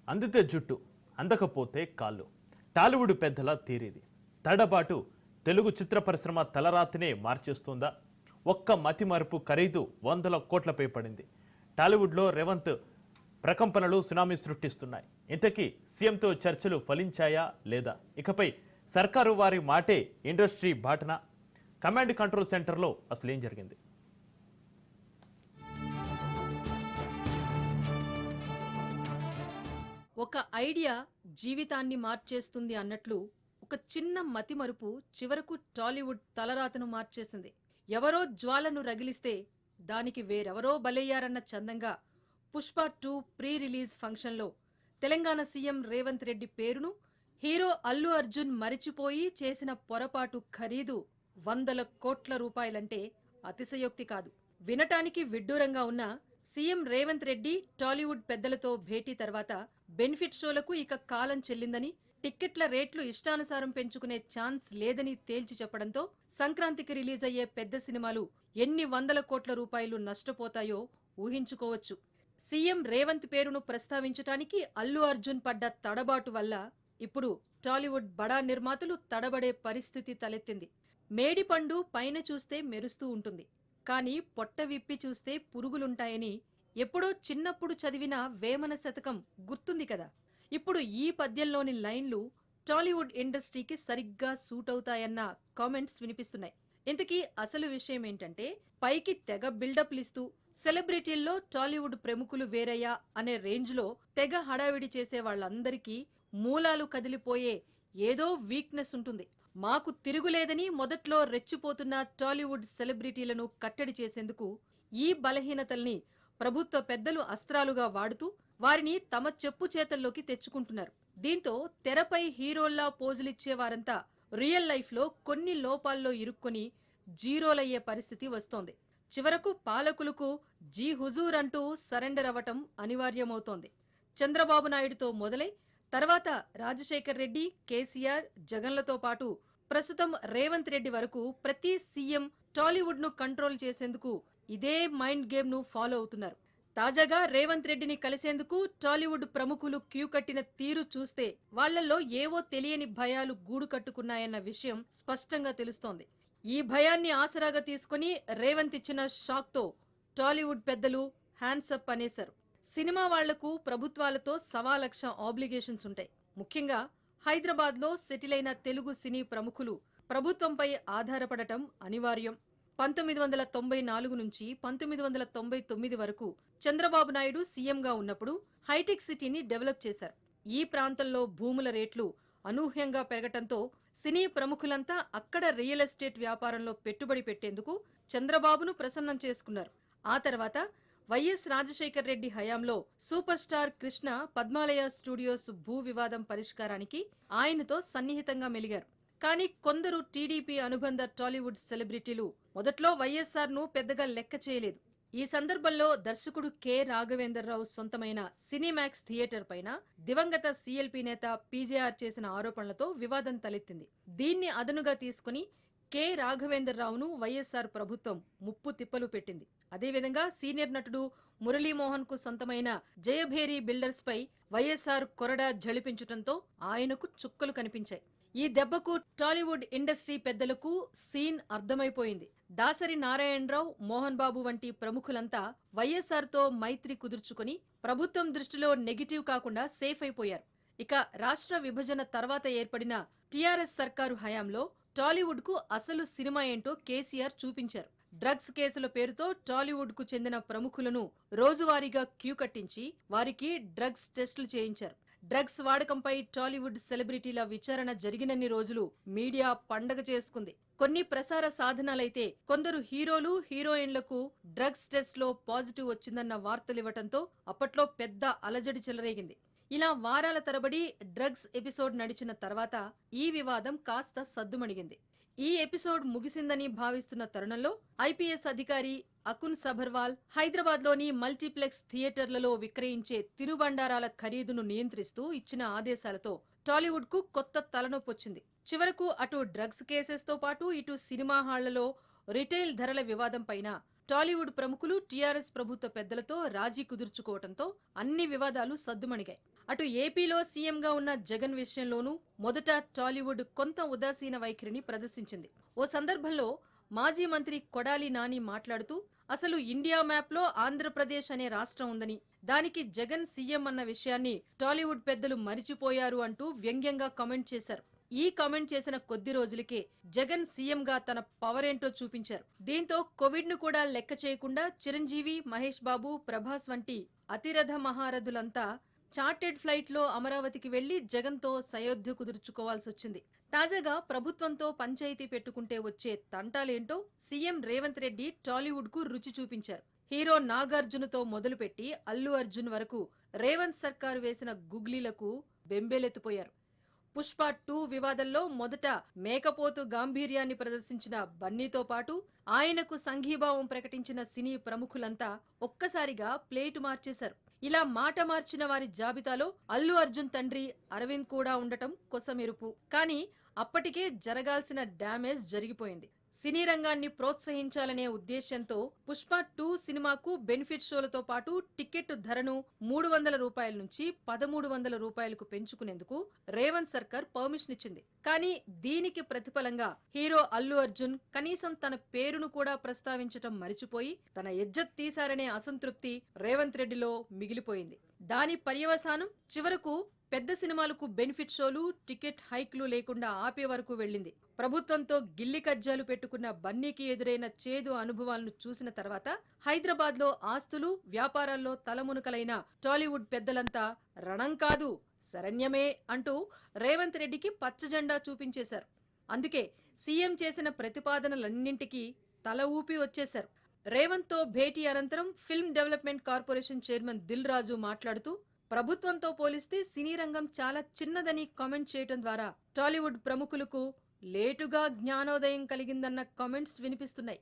అందితే జుట్టు అందకపోతే కాళ్ళు. టాలీవుడ్ పెద్దల తీరిది. తడబాటు తెలుగు చిత్ర పరిశ్రమ తలరాతినే మార్చేస్తుందా? ఒక్క మతిమరుపు ఖరీదు 100 కోట్లపై పడింది. టాలీవుడ్లో రేవంత్ ప్రకంపనలు సునామీ సృష్టిస్తున్నాయి. ఇంతకీ సీఎంతో చర్చలు ఫలించాయా లేదా? ఇకపై సర్కారు వారి మాటే ఇండస్ట్రీ బాటనా? కమాండ్ కంట్రోల్ సెంటర్లో అసలేం జరిగింది? ఒక ఐడియా జీవితాన్ని మార్చేస్తుంది అన్నట్లు ఒక చిన్న మతిమరుపు చివరకు టాలీవుడ్ తలరాతను మార్చేసింది. ఎవరో జ్వాలను రగిలిస్తే దానికి వేరెవరో బలయ్యారన్న చందంగా పుష్ప 2 ప్రీ రిలీజ్ ఫంక్షన్లో తెలంగాణ సీఎం రేవంత్ రెడ్డి పేరును హీరో అల్లు అర్జున్ మరిచిపోయి చేసిన పొరపాటు ఖరీదు 100 కోట్ల రూపాయలంటే అతిశయోక్తి కాదు. వినటానికి విడ్డూరంగా ఉన్న సీఎం రేవంత్ రెడ్డి టాలీవుడ్ పెద్దలతో భేటీ తర్వాత బెనిఫిట్ షోలకు ఇక కాలం చెల్లిందని, టిక్కెట్ల రేట్లు ఇష్టానుసారం పెంచుకునే ఛాన్స్ లేదని తేల్చి చెప్పడంతో సంక్రాంతికి రిలీజ్ అయ్యే పెద్ద సినిమాలు ఎన్ని 100 కోట్ల రూపాయలు నష్టపోతాయో ఊహించుకోవచ్చు. సీఎం రేవంత్ పేరును ప్రస్తావించటానికి అల్లు అర్జున్ పడ్డ తడబాటు వల్ల ఇప్పుడు టాలీవుడ్ బడా నిర్మాతలు తడబడే పరిస్థితి తలెత్తింది. మేడిపండు పైన చూస్తే మెరుస్తూ ఉంటుంది, కానీ పొట్ట విప్పి చూస్తే పురుగులుంటాయని ఎప్పుడో చిన్నప్పుడు చదివిన వేమన శతకం గుర్తుంది కదా. ఇప్పుడు ఈ పద్యంలోని లైన్లు టాలీవుడ్ ఇండస్ట్రీకి సరిగ్గా సూట్ అవుతాయన్న కామెంట్స్ వినిపిస్తున్నాయి. ఇంతకీ అసలు విషయం ఏంటంటే, పైకి తెగ బిల్డప్లిస్తూ సెలబ్రిటీల్లో టాలీవుడ్ ప్రముఖులు వేరయ్యా అనే రేంజ్లో తెగ హడావిడి చేసే వాళ్ళందరికీ మూలాలు కదిలిపోయే ఏదో వీక్నెస్ ఉంటుంది. మాకు తిరుగులేదని మొదట్లో రెచ్చిపోతున్న టాలీవుడ్ సెలబ్రిటీలను కట్టడి చేసేందుకు ఈ బలహీనతల్ని ప్రభుత్వ పెద్దలు అస్త్రాలుగా వాడుతూ వారిని తమ చెప్పు చేతల్లోకి తెచ్చుకుంటున్నారు. దీంతో తెరపై హీరోల్లా పోజులిచ్చేవారంతా రియల్ లైఫ్లో కొన్ని లోపాల్లో ఇరుక్కొని జీరోలయ్యే పరిస్థితి వస్తోంది. చివరకు పాలకులకు జీ హుజూర్ అంటూ సరెండర్ అవ్వటం అనివార్యమవుతోంది. చంద్రబాబు నాయుడుతో మొదలై తర్వాత రాజశేఖర్ రెడ్డి, కేసీఆర్, జగన్లతో పాటు ప్రస్తుతం రేవంత్ రెడ్డి వరకు ప్రతి సీఎం టాలీవుడ్ ను కంట్రోల్ చేసేందుకు ఇదే మైండ్ గేమ్ ను ఫాలో అవుతున్నారు. తాజాగా రేవంత్ రెడ్డిని కలిసేందుకు టాలీవుడ్ ప్రముఖులు క్యూ కట్టిన తీరు చూస్తే వాళ్లలో ఏవో తెలియని భయాలు గూడు కట్టుకున్నాయన్న విషయం స్పష్టంగా తెలుస్తోంది. ఈ భయాన్ని ఆసరాగా తీసుకుని రేవంత్ ఇచ్చిన షాక్ తో టాలీవుడ్ పెద్దలు హ్యాండ్సప్ అనేశారు. సినిమా వాళ్లకు ప్రభుత్వాలతో 1,00,000 ఆబ్లిగేషన్స్ ఉంటాయి. ముఖ్యంగా హైదరాబాద్ లో సెటిల్ అయిన తెలుగు సినీ ప్రముఖులు ప్రభుత్వంపై ఆధారపడటం అనివార్యం. 1994 నుంచి 1999 వరకు చంద్రబాబు నాయుడు సీఎంగా ఉన్నప్పుడు హైటెక్ సిటీని డెవలప్ చేశారు. ఈ ప్రాంతంలో భూముల రేట్లు అనూహ్యంగా పెరగటంతో సినీ ప్రముఖులంతా అక్కడ రియల్ ఎస్టేట్ వ్యాపారంలో పెట్టుబడి పెట్టేందుకు చంద్రబాబును ప్రసన్నం చేసుకున్నారు. ఆ తర్వాత వైఎస్ రాజశేఖర్ రెడ్డి హయాంలో super star Krishna Padmalaya studios భూ వివాదం పరిష్కారానికి ఆయనతో సన్నిహితంగా మెలిగారు. కానీ కొందరు టీడీపీ అనుబంధ టాలీవుడ్ సెలబ్రిటీలు మొదట్లో వైఎస్ఆర్ ను పెద్దగా లెక్క చేయలేదు. ఈ సందర్భంలో దర్శకుడు కె రాఘవేంద్రరావు సొంతమైన సినీమాక్స్ థియేటర్ పైన దివంగత సీఎల్పీ నేత పీజేఆర్ చేసిన ఆరోపణలతో వివాదం తలెత్తింది. దీన్ని అదనుగా తీసుకుని కె రాఘవేంద్రరావును వైఎస్ఆర్ ప్రభుత్వం ముప్పు తిప్పలు పెట్టింది. అదేవిధంగా సీనియర్ నటుడు మురళీమోహన్ కు సొంతమైన జయభేరి బిల్డర్స్ పై వైఎస్ఆర్ కొరడా జళిపించటంతో ఆయనకు చుక్కలు కనిపించాయి. ఈ దెబ్బకు టాలీవుడ్ ఇండస్ట్రీ పెద్దలకు సీన్ అర్థమైపోయింది. దాసరి నారాయణరావు, మోహన్ బాబు వంటి ప్రముఖులంతా వైఎస్ఆర్ తో మైత్రి కుదుర్చుకుని ప్రభుత్వం దృష్టిలో నెగిటివ్ కాకుండా సేఫ్ అయిపోయారు. ఇక రాష్ట్ర విభజన తర్వాత ఏర్పడిన టీఆర్ఎస్ సర్కారు హయాంలో టాలీవుడ్ కు అసలు సినిమా ఏంటో కేసీఆర్ చూపించారు. డ్రగ్స్ కేసుల పేరుతో టాలీవుడ్ కు చెందిన ప్రముఖులను రోజువారీగా క్యూ కట్టించి వారికి డ్రగ్స్ టెస్టులు చేయించారు. డ్రగ్స్ వాడకంపై టాలీవుడ్ సెలబ్రిటీల విచారణ జరిగినన్ని రోజులు మీడియా పండగ చేసుకుంది. కొన్ని ప్రసార సాధనాలైతే కొందరు హీరోలు, హీరోయిన్లకు డ్రగ్స్ టెస్ట్ లో పాజిటివ్ వచ్చిందన్న వార్తలివ్వటంతో అప్పట్లో పెద్ద అలజడి చెలరేగింది. ఇలా వారాల తరబడి డ్రగ్స్ ఎపిసోడ్ నడిచిన తర్వాత ఈ వివాదం కాస్త సద్దుమణిగింది. ఈ ఎపిసోడ్ ముగిసిందని భావిస్తున్న తరుణంలో ఐపీఎస్ అధికారి అకున్ సభర్వాల్ హైదరాబాద్లోని మల్టీప్లెక్స్ థియేటర్లలో విక్రయించే తినుబండారాల ఖరీదును నియంత్రిస్తూ ఇచ్చిన ఆదేశాలతో టాలీవుడ్ కు కొత్త తలనొప్పొచ్చింది. చివరకు అటు డ్రగ్స్ కేసెస్ తో పాటు ఇటు సినిమా హాళ్లలో రిటైల్ ధరల వివాదం పైన టాలీవుడ్ ప్రముఖులు టీఆర్ఎస్ ప్రభుత్వ పెద్దలతో రాజీ కుదుర్చుకోవడంతో అన్ని వివాదాలు సద్దుమణిగాయి. అటు ఏపీలో సీఎంగా ఉన్న జగన్ విషయంలోనూ మొదట టాలీవుడ్ కొంత ఉదాసీన వైఖరిని ప్రదర్శించింది. ఓ సందర్భంలో మాజీ మంత్రి కొడాలి నాని మాట్లాడుతూ అసలు ఇండియా మ్యాప్లో ఆంధ్రప్రదేశ్ అనే రాష్ట్రం ఉందని, దానికి జగన్ సీఎం అన్న విషయాన్ని టాలీవుడ్ పెద్దలు మరిచిపోయారు అంటూ వ్యంగ్యంగా కామెంట్ చేశారు. ఈ కామెంట్ చేసిన కొద్ది రోజులకే జగన్ సీఎంగా తన పవర్ ఏంటో చూపించారు. దీంతో కోవిడ్ ను కూడా లెక్క చేయకుండా చిరంజీవి, మహేష్ బాబు, ప్రభాస్ వంటి అతిరథ మహారథులంతా చార్టెడ్ ఫ్లైట్ లో అమరావతికి వెళ్లి జగన్ తో సయోధ్య కుదుర్చుకోవాల్సొచ్చింది. తాజాగా ప్రభుత్వంతో పంచాయతీ పెట్టుకుంటే వచ్చే తంటాలేంటో సీఎం రేవంత్ రెడ్డి టాలీవుడ్ కు రుచి చూపించారు. హీరో నాగార్జునతో మొదలుపెట్టి అల్లు అర్జున్ వరకు రేవంత్ సర్కారు వేసిన గుగ్లీలకు బెంబేలెత్తిపోయారు. పుష్ప 2 వివాదంలో మొదట మేకపోతు గాంభీర్యాన్ని ప్రదర్శించిన బన్నీతో పాటు ఆయనకు సంఘీభావం ప్రకటించిన సినీ ప్రముఖులంతా ఒక్కసారిగా ప్లేటు మార్చేశారు. ఇలా మాట మార్చిన వారి జాబితాలో అల్లు అర్జున్ తండ్రి అరవింద్ కూడా ఉండటం కొసమెరుపు. కానీ అప్పటికే జరగాల్సిన డ్యామేజ్ జరిగిపోయింది. సినీ రంగాన్ని ప్రోత్సహించాలనే ఉద్దేశ్యంతో పుష్ప 2 సినిమాకు బెనిఫిట్ షోలతో పాటు టికెట్ ధరను 300 రూపాయల నుంచి 1300 రూపాయలకు పెంచుకునేందుకు రేవంత్ సర్కార్ పర్మిషన్ ఇచ్చింది. కానీ దీనికి ప్రతిఫలంగా హీరో అల్లు అర్జున్ కనీసం తన పేరును కూడా ప్రస్తావించటం మరిచిపోయి తన ఇజ్జత్ తీశారనే అసంతృప్తి రేవంత్ రెడ్డిలో మిగిలిపోయింది. దాని పర్యవసానం చివరకు పెద్ద సినిమాలకు బెనిఫిట్ షోలు, టికెట్ హైక్లు లేకుండా ఆపే వరకు వెళ్లింది. ప్రభుత్వంతో గిల్లి కజ్జాలు పెట్టుకున్న బన్నీకి ఎదురైన చేదు అనుభవాలను చూసిన తర్వాత హైదరాబాద్లో ఆస్తులు, వ్యాపారాల్లో తలమునకలైన టాలీవుడ్ పెద్దలంతా రణం కాదు శరణ్యమే అంటూ రేవంత్ రెడ్డికి పచ్చజెండా చూపించేశారు. అందుకే సీఎం చేసిన ప్రతిపాదనలన్నింటికీ తల ఊపి వచ్చేశారు. రేవంత్తో భేటీ అనంతరం film development corporation chairman Dil Raju మాట్లాడుతూ ప్రభుత్వంతో పోలిస్తే సినీ రంగం చాలా చిన్నదని కామెంట్ చేయటం ద్వారా టాలీవుడ్ ప్రముఖులకు లేటుగా జ్ఞానోదయం కలిగిందన్న కామెంట్స్ వినిపిస్తున్నాయి.